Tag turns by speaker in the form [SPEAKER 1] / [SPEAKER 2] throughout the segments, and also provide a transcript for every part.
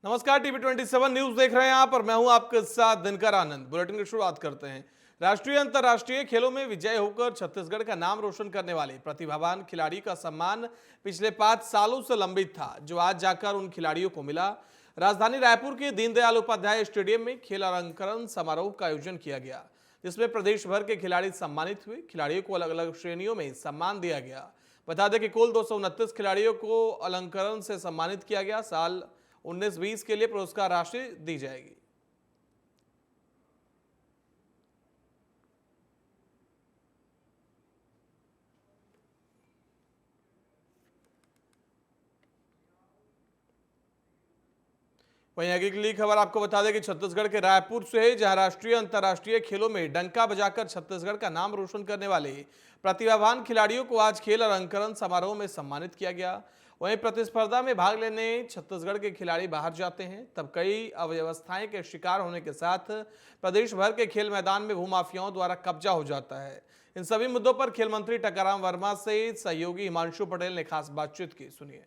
[SPEAKER 1] नमस्कार, TV 27 news देख रहे हैं आप और मैं हूं आपके साथ दिनकर आनंद। बुलेटिन की शुरुआत करते हैं। राष्ट्रीय अंतर्राष्ट्रीय खेलों में विजय होकर छत्तीसगढ़ का नाम रोशन करने वाले प्रतिभावान खिलाड़ी का सम्मान पिछले 5 सालों से लंबित था, जो आज जाकर उन खिलाड़ियों को मिला। राजधानी रायपुर के दीनदयाल उपाध्याय स्टेडियम में खेल अलंकरण समारोह का आयोजन किया गया, जिसमें प्रदेश भर के खिलाड़ी सम्मानित हुए। खिलाड़ियों को अलग अलग श्रेणियों में सम्मान दिया गया। बता दें कि कुल 229 खिलाड़ियों को अलंकरण से सम्मानित किया गया। साल 19-20 के लिए पुरस्कार राशि दी जाएगी। वहीं अगली खबर आपको बता दें कि छत्तीसगढ़ के रायपुर से है, जहां राष्ट्रीय अंतर्राष्ट्रीय खेलों में डंका बजाकर छत्तीसगढ़ का नाम रोशन करने वाले प्रतिभावान खिलाड़ियों को आज खेल अलंकरण समारोह में सम्मानित किया गया। वहीं प्रतिस्पर्धा में भाग लेने छत्तीसगढ़ के खिलाड़ी बाहर जाते हैं, तब कई अव्यवस्थाएं के शिकार होने के साथ प्रदेश भर के खेल मैदान में भूमाफियाओं द्वारा कब्जा हो जाता है। इन सभी मुद्दों पर खेल मंत्री टकाराम वर्मा से सहयोगी हिमांशु पटेल ने खास बातचीत की। सुनिए।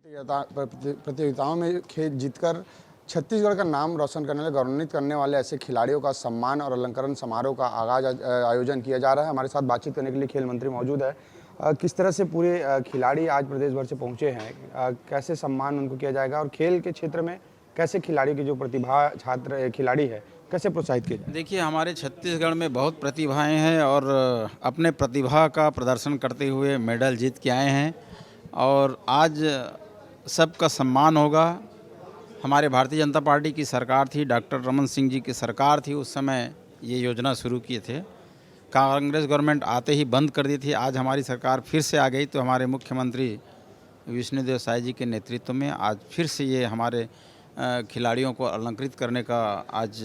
[SPEAKER 2] प्रतियोगिताओं में खेल जीतकर छत्तीसगढ़ का नाम रोशन करने वाले गौरवान्वित करने वाले ऐसे खिलाड़ियों का सम्मान और अलंकरण समारोह का आयोजन किया जा रहा है। हमारे साथ बातचीत करने के लिए खेल मंत्री मौजूद है। किस तरह से पूरे खिलाड़ी आज प्रदेश भर से पहुंचे हैं, कैसे सम्मान उनको किया जाएगा और खेल के क्षेत्र में कैसे खिलाड़ियों की जो प्रतिभा छात्र खिलाड़ी है कैसे प्रोत्साहित किया जाए?
[SPEAKER 3] देखिए, हमारे छत्तीसगढ़ में बहुत प्रतिभाएं हैं और अपने प्रतिभा का प्रदर्शन करते हुए मेडल जीत के आए हैं और आज सबका सम्मान होगा। हमारे भारतीय जनता पार्टी की सरकार थी, डॉक्टर रमन सिंह जी की सरकार थी, उस समय ये योजना शुरू किए थे। कांग्रेस गवर्नमेंट आते ही बंद कर दी थी। आज हमारी सरकार फिर से आ गई तो हमारे मुख्यमंत्री विष्णुदेव साय जी के नेतृत्व में आज फिर से ये हमारे खिलाड़ियों को अलंकृत करने का आज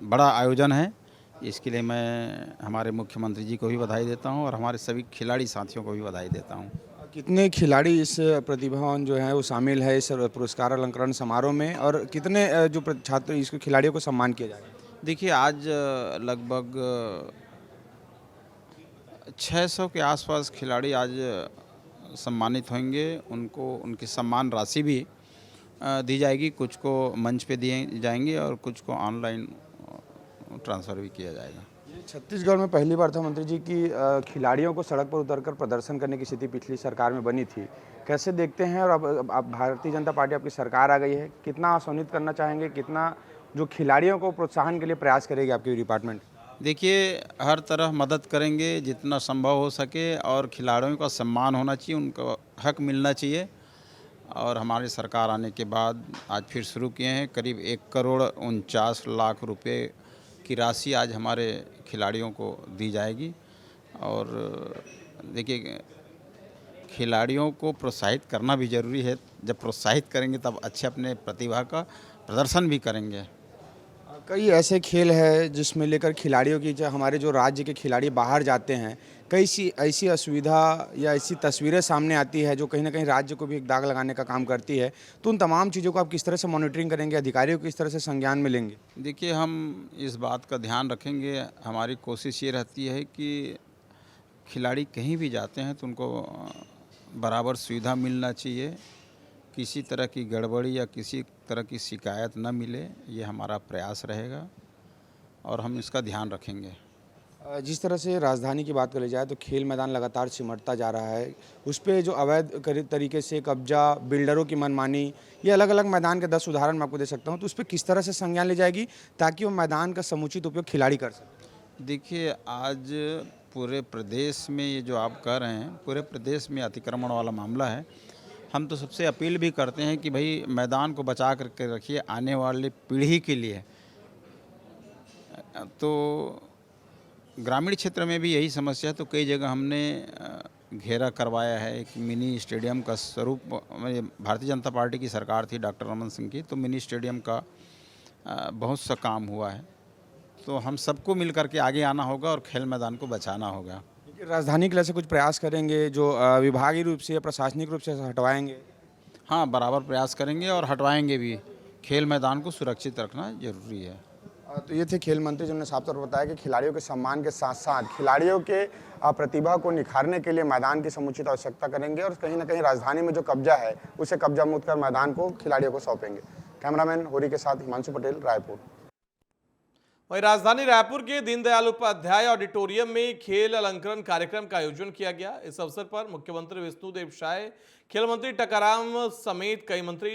[SPEAKER 3] बड़ा आयोजन है। इसके लिए मैं हमारे मुख्यमंत्री जी को भी बधाई देता हूँ और हमारे सभी खिलाड़ी साथियों को भी बधाई देता हूँ।
[SPEAKER 2] कितने खिलाड़ी इस प्रतिभावान जो है वो शामिल है इस पुरस्कार अलंकरण समारोह में और कितने जो छात्र इसको खिलाड़ियों को सम्मान किया जाएगा?
[SPEAKER 3] देखिए, आज लगभग 600 के आसपास खिलाड़ी आज सम्मानित होंगे। उनको उनकी सम्मान राशि भी दी जाएगी। कुछ को मंच पे दिए जाएंगे और कुछ को ऑनलाइन ट्रांसफ़र भी किया जाएगा।
[SPEAKER 2] छत्तीसगढ़ में पहली बार था मंत्री जी की खिलाड़ियों को सड़क पर उतरकर प्रदर्शन करने की स्थिति पिछली सरकार में बनी थी। कैसे देखते हैं और अब भारतीय जनता पार्टी आपकी सरकार आ गई है, कितना आश्वासित करना चाहेंगे, कितना जो खिलाड़ियों को प्रोत्साहन के लिए प्रयास करेगी आपकी डिपार्टमेंट?
[SPEAKER 3] देखिए, हर तरह मदद करेंगे जितना संभव हो सके और खिलाड़ियों का सम्मान होना चाहिए, उनको हक मिलना चाहिए। और हमारी सरकार आने के बाद आज फिर शुरू किए हैं। करीब 1,49,00,000 रुपये की राशि आज हमारे खिलाड़ियों को दी जाएगी। और देखिए, खिलाड़ियों को प्रोत्साहित करना भी ज़रूरी है। जब प्रोत्साहित करेंगे तब अच्छे अपने प्रतिभा का प्रदर्शन भी करेंगे।
[SPEAKER 2] कई ऐसे खेल है जिसमें लेकर खिलाड़ियों की जो हमारे जो राज्य के खिलाड़ी बाहर जाते हैं, कई सी ऐसी असुविधा या ऐसी तस्वीरें सामने आती है जो कहीं ना कहीं राज्य को भी एक दाग लगाने का काम करती है। तो उन तमाम चीज़ों को आप किस तरह से मॉनिटरिंग करेंगे, अधिकारियों को किस तरह से संज्ञान में लेंगे?
[SPEAKER 3] देखिए, हम इस बात का ध्यान रखेंगे। हमारी कोशिश ये रहती है कि खिलाड़ी कहीं भी जाते हैं तो उनको बराबर सुविधा मिलना चाहिए। किसी तरह की गड़बड़ी या किसी तरह की शिकायत न मिले, ये हमारा प्रयास रहेगा और हम इसका ध्यान रखेंगे।
[SPEAKER 2] जिस तरह से राजधानी की बात करी जाए तो खेल मैदान लगातार सिमटता जा रहा है। उस पे जो अवैध तरीके से कब्जा, बिल्डरों की मनमानी, ये अलग अलग मैदान के 10 उदाहरण मैं आपको दे सकता हूँ। तो उस पर किस तरह से संज्ञान ली जाएगी ताकि वो मैदान का समुचित उपयोग खिलाड़ी कर सकें?
[SPEAKER 3] देखिए, आज पूरे प्रदेश में ये जो आप कह रहे हैं, पूरे प्रदेश में अतिक्रमण वाला मामला है। हम तो सबसे अपील भी करते हैं कि भाई मैदान को बचा करके रखिए आने वाली पीढ़ी के लिए। तो ग्रामीण क्षेत्र में भी यही समस्या है, तो कई जगह हमने घेरा करवाया है। एक मिनी स्टेडियम का स्वरूप, भारतीय जनता पार्टी की सरकार थी डॉक्टर रमन सिंह की, तो मिनी स्टेडियम का बहुत सा काम हुआ है। तो हम सबको मिल करके आगे आना होगा और खेल मैदान को बचाना होगा।
[SPEAKER 2] राजधानी के लिए से कुछ प्रयास करेंगे जो विभागीय रूप से या प्रशासनिक रूप से हटवाएंगे?
[SPEAKER 3] हाँ, बराबर प्रयास करेंगे और हटवाएंगे भी। खेल मैदान को सुरक्षित रखना जरूरी है।
[SPEAKER 2] तो ये थे खेल मंत्री जिन्होंने साफ तौर पर बताया कि खिलाड़ियों के सम्मान के साथ साथ खिलाड़ियों के प्रतिभा को निखारने के लिए मैदान की समुचित आवश्यकता करेंगे और कहीं ना कहीं राजधानी में जो कब्जा है उसे कब्जा मुक्त कर मैदान को खिलाड़ियों को सौंपेंगे। कैमरामैन होरी के साथ हिमांशु पटेल, रायपुर।
[SPEAKER 1] वहीं राजधानी रायपुर के दीनदयाल उपाध्याय ऑडिटोरियम में खेल अलंकरण कार्यक्रम का आयोजन किया गया। इस अवसर पर मुख्यमंत्री विष्णुदेव साय, खेल मंत्री टकाराम समेत कई मंत्री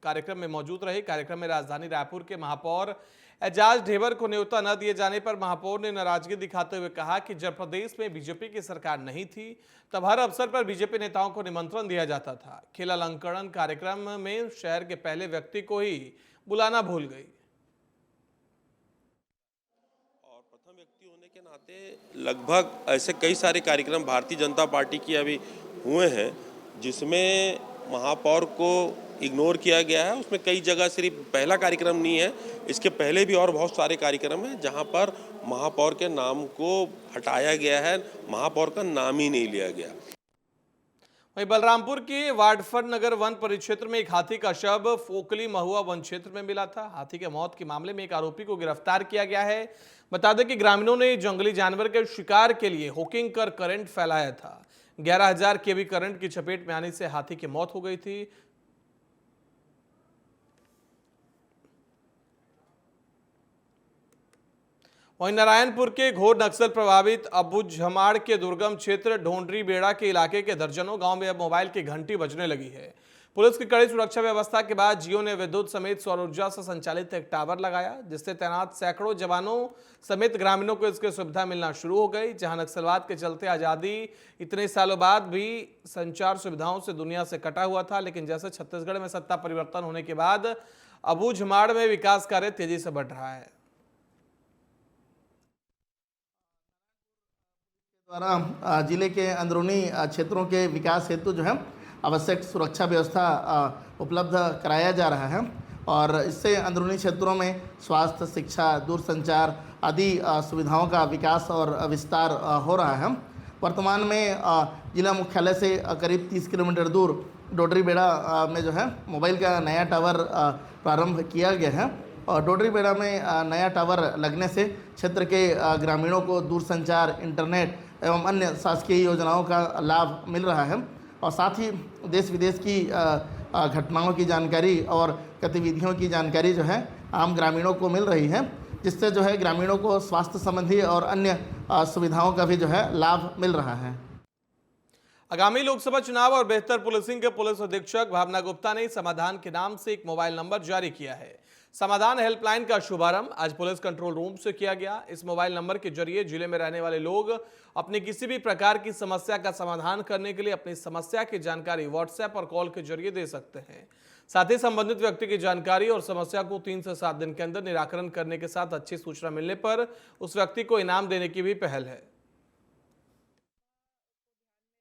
[SPEAKER 1] कार्यक्रम में मौजूद रहे। कार्यक्रम में राजधानी रायपुर के महापौर एजाज ढेबर को न्योता न दिए जाने पर महापौर ने नाराजगी दिखाते हुए कहा कि जब प्रदेश में बीजेपी की सरकार नहीं थी तब हर अवसर पर बीजेपी नेताओं को निमंत्रण दिया जाता था। खेल अलंकरण कार्यक्रम में शहर के पहले व्यक्ति को ही बुलाना भूल गई।
[SPEAKER 4] प्रथम व्यक्ति होने के नाते लगभग ऐसे कई सारे कार्यक्रम भारतीय जनता पार्टी की अभी हुए हैं जिसमें महापौर को इग्नोर किया गया है। उसमें कई जगह सिर्फ पहला कार्यक्रम नहीं है, इसके पहले भी और बहुत सारे कार्यक्रम हैं जहां पर महापौर के नाम को हटाया गया है, महापौर का नाम ही नहीं लिया गया।
[SPEAKER 1] वहीं बलरामपुर के वाडफर नगर वन परिक्षेत्र में एक हाथी का शव फोकली महुआ वन क्षेत्र में मिला था। हाथी के मौत के मामले में एक आरोपी को गिरफ्तार किया गया है। बता दें कि ग्रामीणों ने जंगली जानवर के शिकार के लिए हुकिंग कर करंट फैलाया था। 11,000 केवी करंट की चपेट में आने से हाथी की मौत हो गई थी। वहीं नारायणपुर के घोर नक्सल प्रभावित अबुझमाड़ के दुर्गम क्षेत्र ढोंडरी बेड़ा के इलाके के दर्जनों गांव में अब मोबाइल की घंटी बजने लगी है। पुलिस की कड़ी सुरक्षा व्यवस्था के बाद जियो ने विद्युत समेत सौर ऊर्जा से संचालित एक टावर लगाया, जिससे तैनात सैकड़ों जवानों समेत ग्रामीणों को इसकी सुविधा मिलना शुरू हो गई। जहां नक्सलवाद के चलते आजादी इतने सालों बाद भी संचार सुविधाओं से दुनिया से कटा हुआ था, लेकिन जैसे छत्तीसगढ़ में सत्ता परिवर्तन होने के बाद अबुझमाड़ में विकास कार्य तेजी से बढ़ रहा है।
[SPEAKER 5] द्वारा जिले के अंदरूनी क्षेत्रों के विकास हेतु जो है आवश्यक सुरक्षा व्यवस्था उपलब्ध कराया जा रहा है और इससे अंदरूनी क्षेत्रों में स्वास्थ्य, शिक्षा, दूरसंचार आदि सुविधाओं का विकास और विस्तार हो रहा है। वर्तमान में जिला मुख्यालय से करीब 30 किलोमीटर दूर डोडरी बेड़ा में जो है मोबाइल का नया टावर प्रारंभ किया गया है और डोडरी बेड़ा में नया टावर लगने से क्षेत्र के ग्रामीणों को दूरसंचार, इंटरनेट एवं अन्य शासकीय योजनाओं का लाभ मिल रहा है और साथ ही देश विदेश की घटनाओं की जानकारी और गतिविधियों की जानकारी जो है आम ग्रामीणों को मिल रही है, जिससे जो है ग्रामीणों को स्वास्थ्य संबंधी और अन्य सुविधाओं का भी जो है लाभ मिल रहा है।
[SPEAKER 1] आगामी लोकसभा चुनाव और बेहतर पुलिसिंग के पुलिस अधीक्षक भावना गुप्ता ने समाधान के नाम से एक मोबाइल नंबर जारी किया है। समाधान हेल्पलाइन का शुभारंभ आज पुलिस कंट्रोल रूम से किया गया। इस मोबाइल नंबर के जरिए जिले में रहने वाले लोग अपनी किसी भी प्रकार की समस्या का समाधान करने के लिए अपनी समस्या की जानकारी व्हाट्सएप और कॉल के जरिए दे सकते हैं। साथ ही संबंधित व्यक्ति की जानकारी और समस्या को 3 से 7 दिन के अंदर निराकरण करने के साथ अच्छी सूचना मिलने पर उस व्यक्ति को इनाम देने की भी पहल है।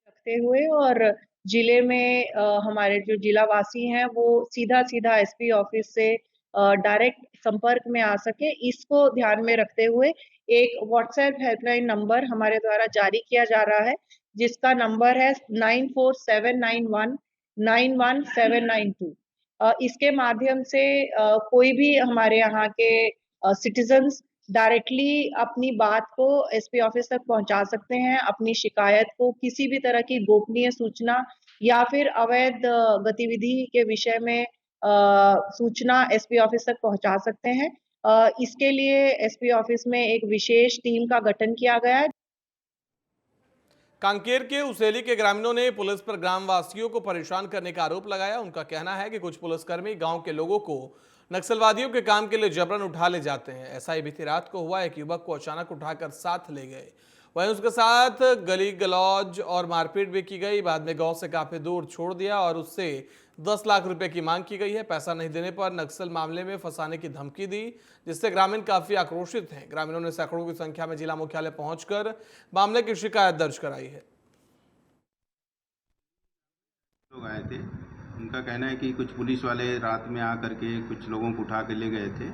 [SPEAKER 6] रखते हुए और जिले में हमारे जो जिलावासी हैं वो सीधा एसपी ऑफिस से डायरेक्ट संपर्क में आ सके, इसको ध्यान में रखते हुए एक व्हाट्सएप हेल्पलाइन नंबर हमारे द्वारा जारी किया जा रहा है, जिसका नंबर है 9479191792। इसके माध्यम से कोई भी हमारे यहाँ के सिटीजन्स डायरेक्टली अपनी बात को एसपी ऑफिस तक पहुंचा सकते हैं। अपनी शिकायत को, किसी भी तरह की गोपनीय सूचना या फिर अवैध गतिविधि के विषय में सूचना एसपी ऑफिस तक पहुंचा सकते हैं। इसके लिए एसपी ऑफिस में एक विशेष टीम का गठन किया गया है।
[SPEAKER 1] कांकेर के उसेली के ग्रामीणों ने पुलिस पर ग्रामवासियों को परेशान करने का आरोप लगाया। उनका कहना है कि कुछ पुलिसकर्मी गांव के लोगों को नक्सलवादियों के काम के लिए जबरन उठा ले जाते हैं। ऐसा ही बीती रात को हुआ। एक युवक को अचानक उठाकर साथ ले गए, वहीं उसके साथ गली गलौज और मारपीट भी की गई। बाद में गांव से काफी दूर छोड़ दिया और उससे 10 लाख रुपए की मांग की गई है। पैसा नहीं देने पर नक्सल मामले में फंसाने की धमकी दी, जिससे ग्रामीण काफी आक्रोशित हैं। ग्रामीणों ने सैकड़ों की संख्या में जिला मुख्यालय पहुंचकर मामले की शिकायत दर्ज कराई है।
[SPEAKER 7] लोग आए थे, उनका कहना है कि कुछ पुलिस वाले रात में आकर के कुछ लोगों को उठा के ले गए थे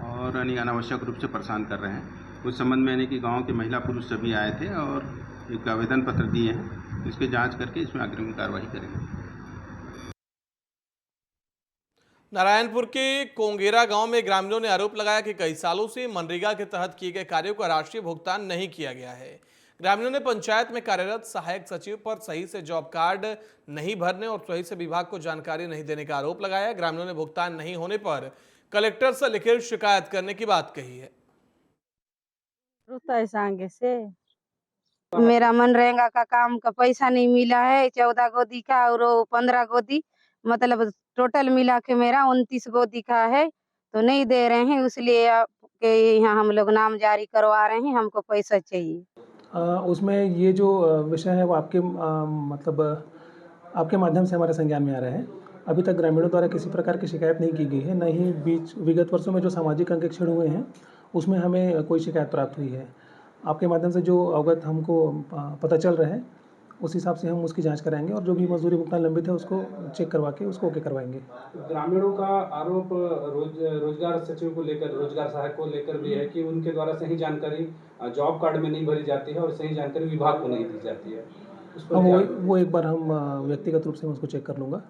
[SPEAKER 7] और अनावश्यक रूप से परेशान कर रहे हैं। उस संबंध में कि गांव के महिला पुरुष सभी आए थे और एक आवेदन पत्र दिए हैं, इसकी जांच करके इसमें अग्रिम कार्रवाई करेंगे।
[SPEAKER 1] नारायणपुर के कोंगेरा गांव में ग्रामीणों ने आरोप लगाया कि कई सालों से मनरेगा के तहत किए गए कार्यों का राष्ट्रीय भुगतान नहीं किया गया है। ग्रामीणों ने पंचायत में कार्यरत सहायक सचिव पर सही से जॉब कार्ड नहीं भरने और सही से विभाग को जानकारी नहीं देने का आरोप लगाया। ग्रामीणों ने भुगतान नहीं होने पर कलेक्टर से लिखित शिकायत करने की बात कही है।
[SPEAKER 8] सांगे से मेरा मनरेगा का काम का पैसा नहीं मिला है, 14 गोदी का और 15 गोदी, मतलब टोटल मिला के मेरा 29 गोदी का है, तो नहीं दे रहे हैं, इसलिए आपके यहाँ हम लोग नाम जारी करवा रहे हैं, हमको पैसा चाहिए।
[SPEAKER 9] उसमें ये जो विषय है वो आपके मतलब आपके माध्यम से हमारे संज्ञान में आ रहा है। अभी तक ग्रामीणों द्वारा किसी प्रकार की शिकायत नहीं की गई है, न ही विगत वर्षों में जो सामाजिक अंकेक्षण हुए हैं उसमें हमें कोई शिकायत प्राप्त हुई है। आपके माध्यम से जो अवगत हमको पता चल रहा है उस हिसाब से हम उसकी जांच कराएंगे और जो भी मजदूरी भुगतान लंबित है उसको चेक करवा के उसको ओके करवाएंगे।
[SPEAKER 10] ग्रामीणों का आरोप रोजगार सचिव को लेकर, रोजगार सहायक को लेकर भी है कि उनके द्वारा सही जानकारी जॉब कार्ड में नहीं भरी जाती है और सही जानकारी विभाग को नहीं दी जाती है।
[SPEAKER 9] वो एक बार हम व्यक्तिगत रूप से उसको चेक कर लूँगा।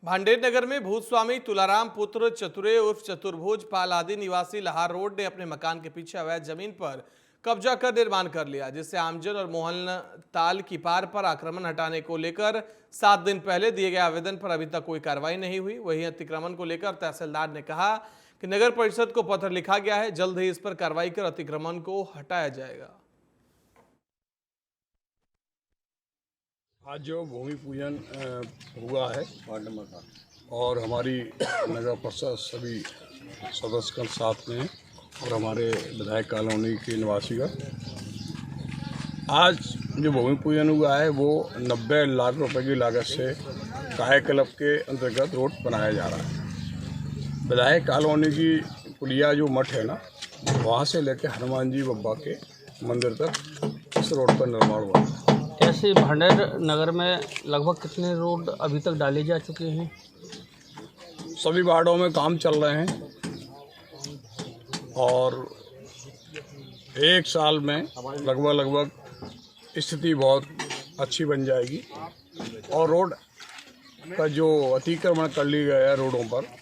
[SPEAKER 1] भांडेर नगर में भूस्वामी तुलाराम पुत्र चतुरे उर्फ चतुर्भुज पाल आदि निवासी लहार रोड ने अपने मकान के पीछे अवैध जमीन पर कब्जा कर निर्माण कर लिया, जिससे आमजन और मोहन ताल की पार पर आक्रमण हटाने को लेकर 7 दिन पहले दिए गए आवेदन पर अभी तक कोई कार्रवाई नहीं हुई। वहीं अतिक्रमण को लेकर तहसीलदार ने कहा कि नगर परिषद को पत्र लिखा गया है, जल्द ही इस पर कार्रवाई कर अतिक्रमण को हटाया जाएगा।
[SPEAKER 11] आज जो भूमि पूजन हुआ है वार्ड नंबर का, और हमारी नगर परिषद सभी सदस्य साथ में और हमारे विधायक कॉलोनी के निवासी का आज जो भूमि पूजन हुआ है वो 90 लाख रुपए की लागत से काय क्लब के अंतर्गत रोड बनाया जा रहा है। विधायक कॉलोनी की पुलिया जो मठ है ना, वहाँ से लेकर हनुमान जी बब्बा के मंदिर तक इस रोड पर निर्माण हुआ है।
[SPEAKER 12] ऐसे भांडेर नगर में लगभग कितने रोड अभी तक डाले जा चुके हैं?
[SPEAKER 11] सभी वार्डों में काम चल रहे हैं और 1 साल में लगभग स्थिति बहुत अच्छी बन जाएगी और रोड का जो अतिक्रमण कर लिया गया है रोडों पर।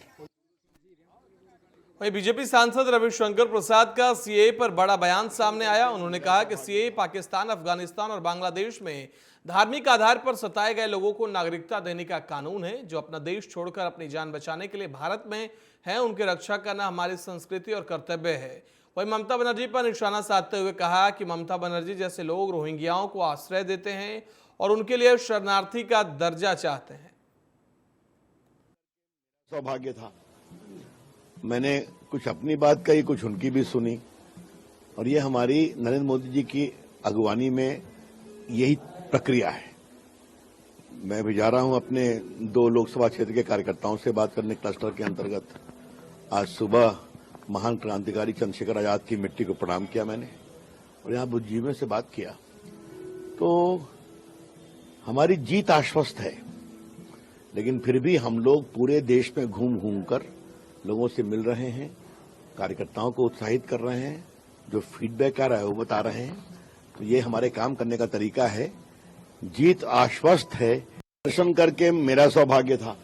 [SPEAKER 1] वहीं बीजेपी सांसद रविशंकर प्रसाद का सीएए पर बड़ा बयान सामने आया। उन्होंने कहा कि सीएए पाकिस्तान, अफगानिस्तान और बांग्लादेश में धार्मिक आधार पर सताए गए लोगों को नागरिकता देने का कानून है। जो अपना देश छोड़कर अपनी जान बचाने के लिए भारत में हैं, उनकी रक्षा करना हमारी संस्कृति और कर्तव्य है। वहीं ममता बनर्जी पर निशाना साधते हुए कहा कि ममता बनर्जी जैसे लोग रोहिंग्याओं को आश्रय देते हैं और उनके लिए शरणार्थी का दर्जा चाहते हैं।
[SPEAKER 13] सौभाग्य था, मैंने कुछ अपनी बात कही, कुछ उनकी भी सुनी, और ये हमारी नरेंद्र मोदी जी की अगुवानी में यही प्रक्रिया है। मैं भी जा रहा हूं अपने 2 लोकसभा क्षेत्र के कार्यकर्ताओं से बात करने क्लस्टर के अंतर्गत। आज सुबह महान क्रांतिकारी चंद्रशेखर आजाद की मिट्टी को प्रणाम किया मैंने और यहाँ बुद्धिजीवियों से बात किया। तो हमारी जीत आश्वस्त है, लेकिन फिर भी हम लोग पूरे देश में घूम घूम कर लोगों से मिल रहे हैं, कार्यकर्ताओं को उत्साहित कर रहे हैं, जो फीडबैक आ रहा है वो बता रहे हैं। तो ये हमारे काम करने का तरीका है। जीत आश्वस्त है। दर्शन करके मेरा सौभाग्य था।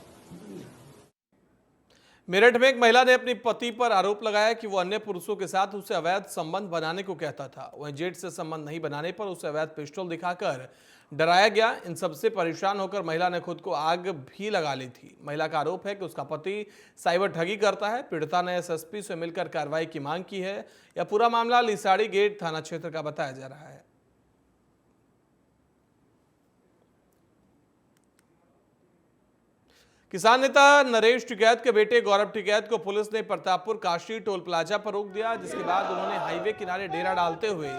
[SPEAKER 1] मेरठ में एक महिला ने अपने पति पर आरोप लगाया कि वो अन्य पुरुषों के साथ उसे अवैध संबंध बनाने को कहता था। वहीं जेठ से संबंध नहीं बनाने पर उसे अवैध पिस्टल दिखाकर डराया गया। इन सबसे परेशान होकर महिला ने खुद को आग भी लगा ली थी। महिला का आरोप है कि उसका पति साइबर ठगी करता है। पीड़िता ने एसएसपी से मिलकर कार्रवाई की मांग की है। यह पूरा मामला लिसाड़ी गेट थाना क्षेत्र का बताया जा रहा है। किसान नेता नरेश टिकैत के बेटे गौरव टिकैत को पुलिस ने प्रतापपुर काशी टोल प्लाजा पर रोक दिया, जिसके बाद उन्होंने हाईवे किनारे डेरा डालते हुए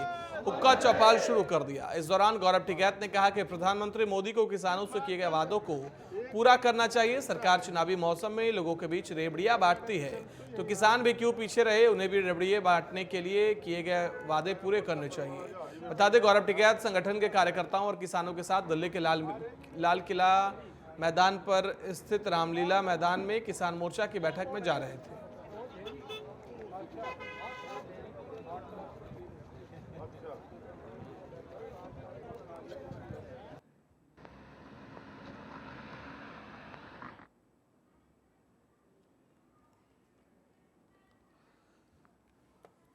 [SPEAKER 1] हुक्का चौपाल शुरू कर दिया। इस दौरान गौरव टिकैत ने कहा कि प्रधानमंत्री मोदी को किसानों से किए गए वादों को पूरा करना चाहिए। सरकार चुनावी मौसम में लोगों के बीच रेवड़ियां बांटती है, तो किसान भी क्यों पीछे रहे, उन्हें भी रेवड़ियां बांटने के लिए किए गए वादे पूरे करने चाहिए। बता दें, गौरव टिकैत संगठन के कार्यकर्ताओं और किसानों के साथ दिल्ली के लाल किला मैदान पर स्थित रामलीला मैदान में किसान मोर्चा की बैठक में जा रहे थे।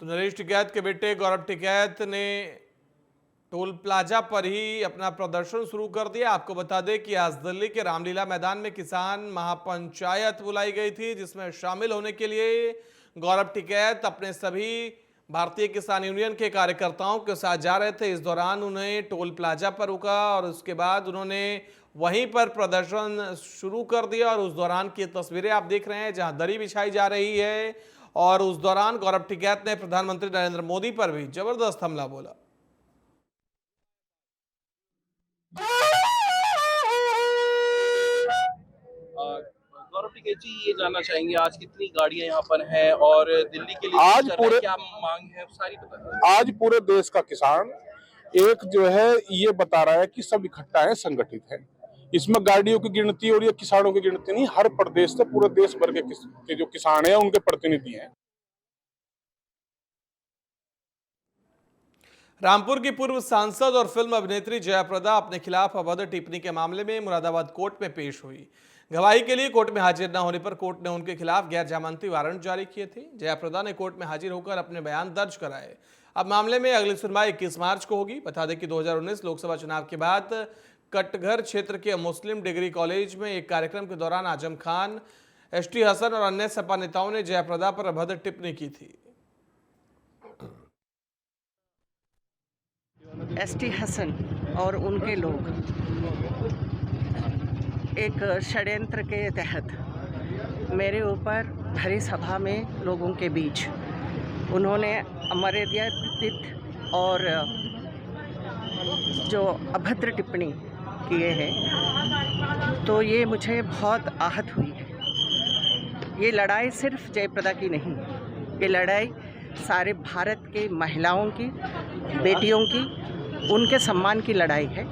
[SPEAKER 1] तो नरेश टिकैत के बेटे गौरव टिकैत ने टोल प्लाजा पर ही अपना प्रदर्शन शुरू कर दिया। आपको बता दें कि आज दिल्ली के रामलीला मैदान में किसान महापंचायत बुलाई गई थी, जिसमें शामिल होने के लिए गौरव टिकैत अपने सभी भारतीय किसान यूनियन के कार्यकर्ताओं के साथ जा रहे थे। इस दौरान उन्हें टोल प्लाजा पर रुका और उसके बाद उन्होंने वहीं पर प्रदर्शन शुरू कर दिया। और उस दौरान की तस्वीरें आप देख रहे हैं जहां दरी बिछाई जा रही है और उस दौरान गौरव टिकैत ने प्रधानमंत्री नरेंद्र मोदी पर भी जबरदस्त हमला बोला।
[SPEAKER 14] गौरव टिकैत जी, ये जानना चाहेंगे आज कितनी गाड़ियां यहाँ पर हैं और दिल्ली के लिए
[SPEAKER 15] आज पूरे
[SPEAKER 14] क्या मांग है सारी बता।
[SPEAKER 15] आज पूरे देश का किसान एक जो है ये बता रहा है कि सब इकट्ठा है, संगठित है। इसमें गाड़ियों की गिनती और ये किसानों की गिनती नहीं, हर प्रदेश से पूरे देश भर के जो किसान हैं उनके प्रतिनिधि हैं।
[SPEAKER 1] रामपुर की पूर्व सांसद और फिल्म अभिनेत्री जयाप्रदा अपने खिलाफ अभद्र टिप्पणी के मामले में मुरादाबाद कोर्ट में पेश हुई। गवाही के लिए कोर्ट में हाजिर न होने पर कोर्ट ने उनके खिलाफ गैर जमानती वारंट जारी किए थे। जयाप्रदा ने कोर्ट में हाजिर होकर अपने बयान दर्ज कराए। अब मामले में अगली सुनवाई 21 मार्च को होगी। बता दें कि 2019 लोकसभा चुनाव के बाद कटघर क्षेत्र के मुस्लिम डिग्री कॉलेज में एक कार्यक्रम के दौरान आजम खान, एसटी हसन और अन्य सपा नेताओं ने जयाप्रदा पर अभद्र टिप्पणी की थी।
[SPEAKER 16] एसटी हसन और उनके लोग एक षड्यंत्र के तहत मेरे ऊपर भरी सभा में लोगों के बीच उन्होंने अमर्यादित और जो अभद्र टिप्पणी किए हैं, तो ये मुझे बहुत आहत हुई है। ये लड़ाई सिर्फ जयप्रदा की नहीं, ये लड़ाई सारे भारत के महिलाओं की, बेटियों की, उनके सम्मान की लड़ाई है।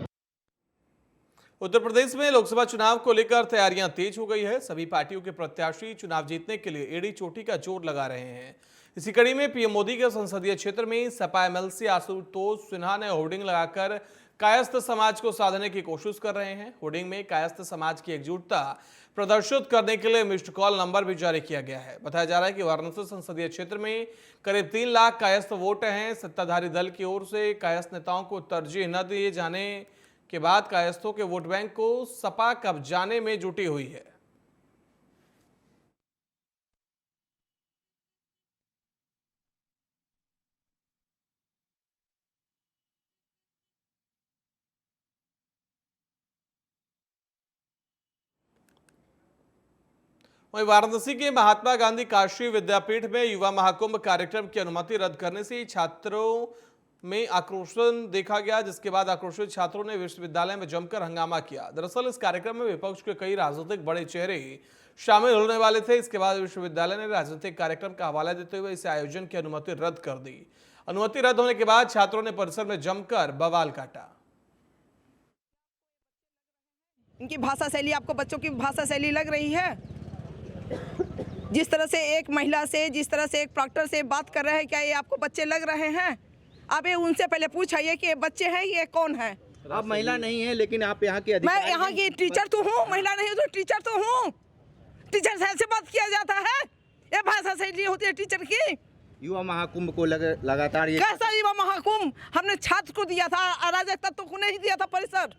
[SPEAKER 1] उत्तर प्रदेश में लोकसभा चुनाव को लेकर तैयारियां तेज हो गई है। सभी पार्टियों के प्रत्याशी चुनाव जीतने के लिए एड़ी चोटी का जोर लगा रहे हैं। इसी कड़ी में पीएम मोदी के संसदीय क्षेत्र में सपा एमएलसी आशुतोष सिन्हा ने होर्डिंग लगाकर कायस्थ समाज को साधने की कोशिश कर रहे हैं। होर्डिंग में कायस्थ समाज की एकजुटता प्रदर्शित करने के लिए मिस्ड कॉल नंबर भी जारी किया गया है। बताया जा रहा है कि वाराणसी संसदीय क्षेत्र में करीब 3 लाख कायस्थ वोट हैं। सत्ताधारी दल की ओर से कायस्थ नेताओं को तरजीह न दिए जाने के बाद कायस्थों के वोट बैंक को सपा कब्जाने में जुटी हुई है। वहीं वाराणसी के महात्मा गांधी काशी विद्यापीठ में युवा महाकुंभ कार्यक्रम की अनुमति रद्द करने से छात्रों में आक्रोशन देखा गया, जिसके बाद आक्रोशित छात्रों ने विश्वविद्यालय में जमकर हंगामा किया। दरअसल इस कार्यक्रम में विपक्ष के कई राजनीतिक बड़े चेहरे शामिल होने वाले थे। इसके बाद विश्वविद्यालय ने राजनीतिक कार्यक्रम का हवाला देते हुए इस आयोजन की अनुमति रद्द कर दी। अनुमति रद्द होने के बाद छात्रों ने परिसर में जमकर बवाल काटा।
[SPEAKER 17] इनकी भाषा शैली आपको बच्चों की भाषा शैली लग रही है? जिस तरह से एक महिला से, जिस तरह से एक प्रॉक्टर से बात कर रहे हैं, क्या ये आपको बच्चे लग रहे हैं? आप ये उनसे पहले पूछिए कि ये बच्चे हैं, ये कौन है?
[SPEAKER 18] आप महिला नहीं है, लेकिन आप यहाँ की
[SPEAKER 17] मैं यहाँ की टीचर तो हूँ, महिला नहीं तो टीचर तो हूँ। टीचर से ऐसे बात किया जाता है? ये भाषा शैली होती है टीचर की।
[SPEAKER 18] युवा महाकुंभ को लगातार ये
[SPEAKER 17] कैसा युवा महाकुंभ? हमने छात्र को दिया था, अराजक तत्व को नहीं दिया था परिसर।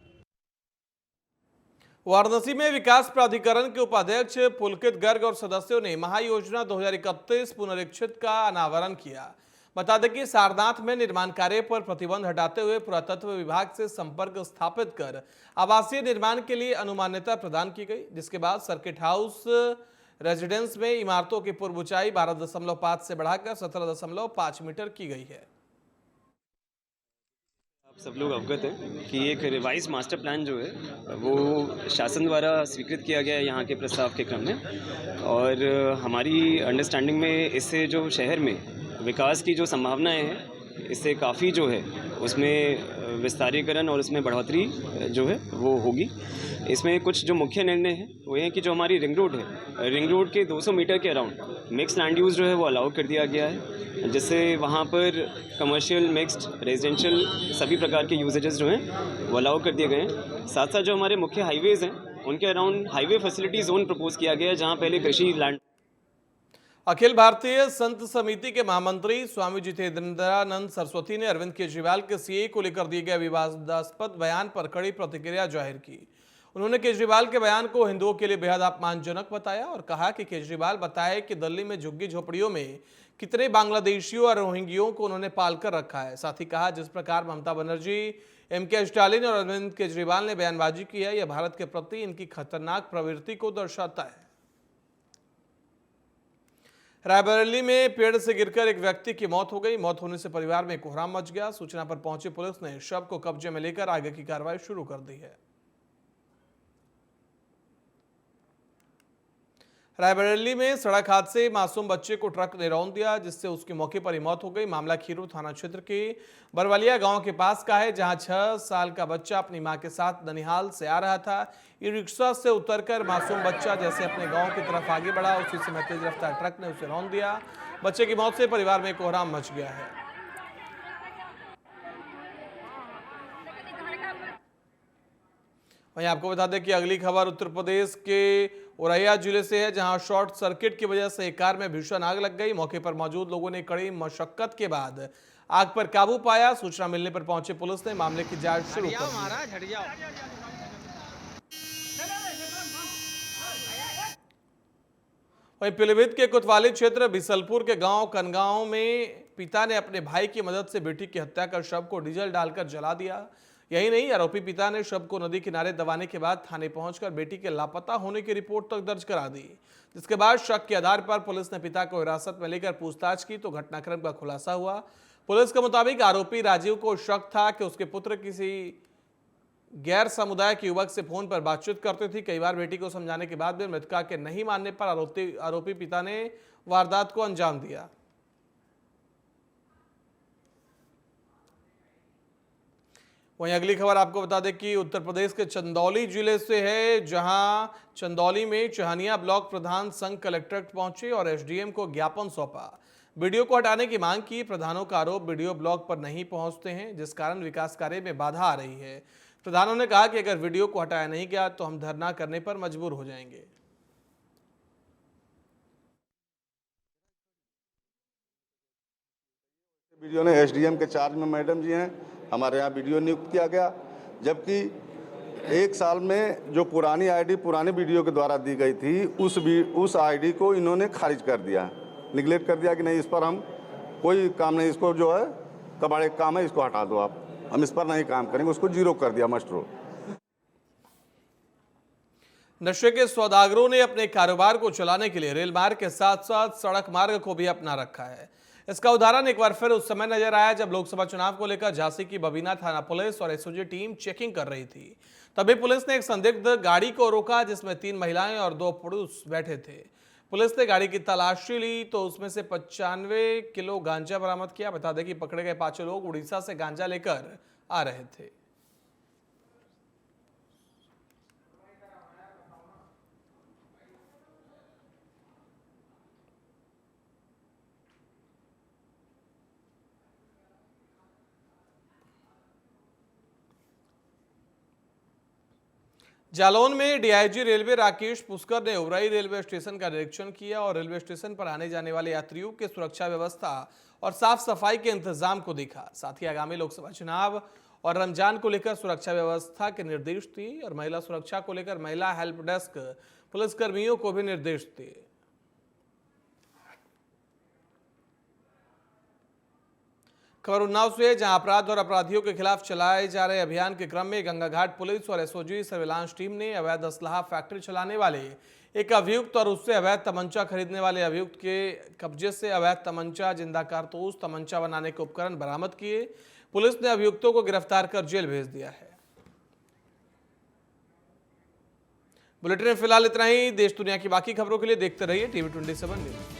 [SPEAKER 1] वाराणसी में विकास प्राधिकरण के उपाध्यक्ष पुलकित गर्ग और सदस्यों ने महायोजना 2031 पुनरीक्षित का अनावरण किया। बता दें कि सारनाथ में निर्माण कार्य पर प्रतिबंध हटाते हुए पुरातत्व विभाग से संपर्क स्थापित कर आवासीय निर्माण के लिए अनुमान्यता प्रदान की गई, जिसके बाद सर्किट हाउस रेजिडेंस में इमारतों की पूर्व ऊंचाई 12.5 से बढ़ाकर 17.5 मीटर की गई है।
[SPEAKER 19] सब लोग अवगत हैं कि एक रिवाइज मास्टर प्लान जो है वो शासन द्वारा स्वीकृत किया गया है यहाँ के प्रस्ताव के क्रम में, और हमारी अंडरस्टैंडिंग में इससे जो शहर में विकास की जो संभावनाएं हैं, इससे काफ़ी जो है उसमें विस्तारीकरण और उसमें बढ़ोतरी जो है वो होगी। इसमें कुछ जो मुख्य निर्णय हैं वो ये है कि जो हमारी रिंग रोड है, रिंग रोड के 200 मीटर के अराउंड मिक्स लैंड यूज़ जो है वो अलाउ कर दिया गया है, जिससे वहाँ पर कमर्शियल, मिक्स्ड, रेजिडेंशियल सभी प्रकार के यूजेजेस जो हैं वो अलाउ कर दिए गए हैं। साथ साथ जो हमारे मुख्य हाईवेज़ हैं उनके around highway facility zone propose किया गया है, जहाँ पहले कृषि लैंड।
[SPEAKER 1] अखिल भारतीय संत समिति के महामंत्री स्वामी जितेंद्रानंद सरस्वती ने अरविंद केजरीवाल के सीए को लेकर दिए गए विवादास्पद बयान पर कड़ी प्रतिक्रिया जाहिर की। उन्होंने केजरीवाल के बयान को हिंदुओं के लिए बेहद अपमानजनक बताया और कहा कि केजरीवाल बताए कि दिल्ली में झुग्गी झोपड़ियों में कितने बांग्लादेशियों और रोहिंग्यों को उन्होंने पाल कर रखा है। साथ ही कहा जिस प्रकार ममता बनर्जी, एमके स्टालिन और अरविंद केजरीवाल ने बयानबाजी की है, यह भारत के प्रति इनकी खतरनाक प्रवृत्ति को दर्शाता है। रायबरेली में पेड़ से गिरकर एक व्यक्ति की मौत हो गई। मौत होने से परिवार में कोहराम मच गया। सूचना पर पहुंची पुलिस ने शव को कब्जे में लेकर आगे की कार्रवाई शुरू कर दी है। रायबरेली में सड़क हादसे मासूम बच्चे को ट्रक ने रौंद दिया, जिससे उसकी मौके पर ही मौत हो गई। मामला खीरू थाना क्षेत्र के बरवलिया गांव के पास का है, जहां 6 साल का बच्चा अपनी मां के साथ ननिहाल से आ रहा था। ई रिक्शा से उतरकर मासूम बच्चा जैसे अपने गांव की तरफ आगे बढ़ा, उसी समय तेज रफ्तार ट्रक ने उसे रौंद दिया। बच्चे की मौत से परिवार में कोहराम मच गया है। वहीं आपको बता दें कि अगली खबर उत्तर प्रदेश के औरैया जिले से है, जहां शॉर्ट सर्किट की वजह से एक कार में भीषण आग लग गई। मौके पर मौजूद लोगों ने कड़ी मशक्कत के बाद आग पर काबू पाया। सूचना मिलने पर पहुंची पुलिस ने मामले की जांच शुरू कर दी। वहीं पीलीभीत के कोतवाली क्षेत्र बिसलपुर के गांव कनगांव में पिता ने अपने भाई की मदद से बेटी की हत्या कर शव को डीजल डालकर जला दिया। यही नहीं, आरोपी पिता ने शव को नदी किनारे दबाने के बाद थाने पहुंचकर बेटी के लापता होने की रिपोर्ट तक दर्ज करा दी, जिसके बाद शक के आधार पर पुलिस ने पिता को हिरासत में लेकर पूछताछ की तो घटनाक्रम का खुलासा हुआ। पुलिस के मुताबिक आरोपी राजीव को शक था कि उसके पुत्र किसी गैर समुदाय के युवक से फोन पर बातचीत करते थे। कई बार बेटी को समझाने के बाद भी मृतका के नहीं मानने पर आरोपी पिता ने वारदात को अंजाम दिया। वहीं अगली खबर आपको बता दें कि उत्तर प्रदेश के चंदौली जिले से है, जहां चंदौली में चहनिया ब्लॉक प्रधान संघ कलेक्ट्रेट पहुंचे और एसडीएम को ज्ञापन सौंपा। वीडियो को हटाने की मांग की। प्रधानों का आरोप वीडियो ब्लॉक पर नहीं पहुंचते हैं, जिस कारण विकास कार्य में बाधा आ रही है। प्रधानों ने कहा कि अगर वीडियो को हटाया नहीं गया तो हम धरना करने पर मजबूर हो जाएंगे।
[SPEAKER 20] वीडियो ने एसडीएम के चार्ज में मैडम जी हैं, हमारे यहाँ वीडियो नियुक्त किया गया, जबकि 1 साल में जो पुरानी आईडी पुराने वीडियो के द्वारा दी गई थी उस आईडी को इन्होंने खारिज कर दिया, निगलेक्ट कर दिया कि नहीं, इस पर हम कोई काम नहीं, इसको जो है कबाड़े काम है, इसको हटा दो आप, हम इस पर नहीं काम करेंगे, उसको जीरो कर दिया मस्टरो।
[SPEAKER 1] नशे के सौदागरों ने अपने कारोबार को चलाने के लिए रेल मार्ग के साथ साथ सड़क मार्ग को भी अपना रखा है। इसका उदाहरण एक बार फिर उस समय नजर आया जब लोकसभा चुनाव को लेकर झांसी की बबीना थाना पुलिस और एसओजी टीम चेकिंग कर रही थी। तभी पुलिस ने एक संदिग्ध गाड़ी को रोका, जिसमें 3 महिलाएं और 2 पुरुष बैठे थे। पुलिस ने गाड़ी की तलाशी ली तो उसमें से 95 किलो गांजा बरामद किया। बता दें कि पकड़े गए 5 लोग उड़ीसा से गांजा लेकर आ रहे थे। जालौन में डीआईजी रेलवे राकेश पुष्कर ने उरई रेलवे स्टेशन का निरीक्षण किया और रेलवे स्टेशन पर आने जाने वाले यात्रियों के सुरक्षा व्यवस्था और साफ सफाई के इंतजाम को देखा। साथ ही आगामी लोकसभा चुनाव और रमजान को लेकर सुरक्षा व्यवस्था के निर्देश दिए और महिला सुरक्षा को लेकर महिला हेल्प डेस्क पुलिसकर्मियों को भी निर्देश दिए। खबर उन्नाव से, जहां अपराध और अपराधियों के खिलाफ चलाए जा रहे अभियान के क्रम में गंगा घाट पुलिस और एसओजी सर्विलांस टीम ने अवैध असलाह फैक्ट्री चलाने वाले एक अभियुक्त और उससे अवैध तमंचा खरीदने वाले अभियुक्त के कब्जे से अवैध तमंचा, जिंदा कारतूस, तमंचा बनाने के उपकरण बरामद किए। पुलिस ने अभियुक्तों को गिरफ्तार कर जेल भेज दिया है। बुलेटिन में फिलहाल इतना ही। देश दुनिया की बाकी खबरों के लिए देखते रहिए TV27 न्यूज।